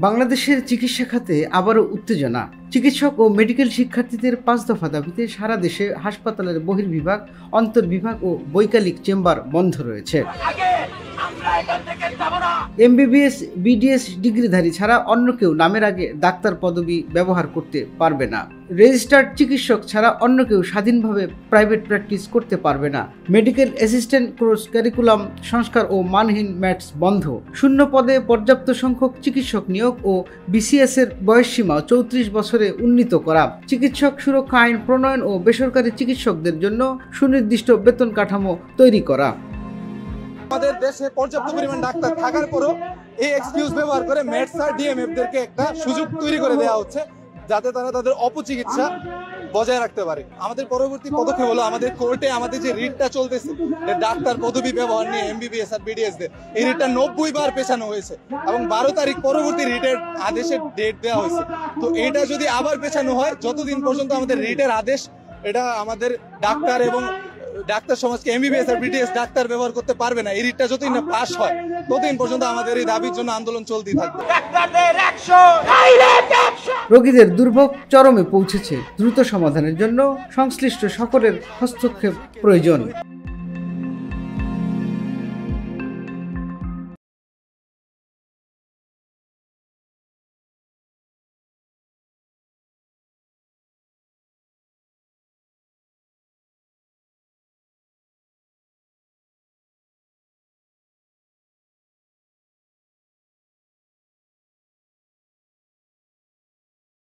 বাংলাদেশের চিকিৎসা খাতে আবারও উত্তেজনা। চিকিৎসক ও মেডিকেল শিক্ষার্থীদের 5 দফা দাবিতে সারা দেশে হাসপাতালের বহির্বিভাগ, অন্তর্বিভাগ ও বৈকালিক চেম্বার বন্ধ রয়েছে। এমবিবিএস, বিডিএস ডিগ্রিধারী ছাড়া অন্য কেউ নামের আগে ডাক্তার পদবি ব্যবহার করতে পারবে না। রেজিস্টার্ড চিকিৎসক ছাড়া অন্য কেউ স্বাধীনভাবে প্রাইভেট প্র্যাকটিস করতে পারবে না। মেডিকেল অ্যাসিস্ট্যান্ট কোর্স কারিকুলাম সংস্কার ও মানহীন ম্যাটস বন্ধ। শূন্য পদে পর্যাপ্ত সংখ্যক চিকিৎসক নিয়োগ ও বিসিএস এর বয়সসীমা 34 বছরে উন্নীত করা। চিকিৎসক সুরক্ষা আইন প্রণয়ন ও বেসরকারি চিকিৎসকদের জন্য সুনির্দিষ্ট বেতন কাঠামো তৈরি করা। আমাদের দেশে পর্যাপ্ত পরিমাণ ডাক্তার থাকার পরও এই এক্সকিউজ ব্যবহার করে মেডস আর ডিএমএফদেরকে একটা সুযোগ তৈরি করে দেওয়া হচ্ছে যাতে তারা তাদের অপচিকিৎসা বজায় রাখতে পারে। আমাদের পরবর্তী পদক্ষেপ হলো আমাদের কোর্টে আমাদের যে রিটটা চলতেছে ডাক্তার পদবি ব্যবহার নিয়ে এমবিবিএস আর বিডিএস দের, এই রিটটা 90 বার পেছানো হয়েছে এবং 12 তারিখ পরবর্তী রিটের আদেশের ডেট দেওয়া হয়েছে। তো এটা যদি আবার পেছানো হয়, যতদিন পর্যন্ত আমাদের রিটের আদেশ এটা আমাদের ডাক্তার এবং ডাক্তার সমাজকে এমবিবিএস আর বিডিএস ডাক্তার ব্যবহার করতে পারবে না, এই রিটটা যতদিন না পাস হয় ততদিন পর্যন্ত আমাদের এই দাবির জন্য আন্দোলন চলতেই থাকবে। রোগীদের দুর্ভোগ চরমে পৌঁছেছে। দ্রুত সমাধানের জন্য সংশ্লিষ্ট সকলের হস্তক্ষেপ প্রয়োজন।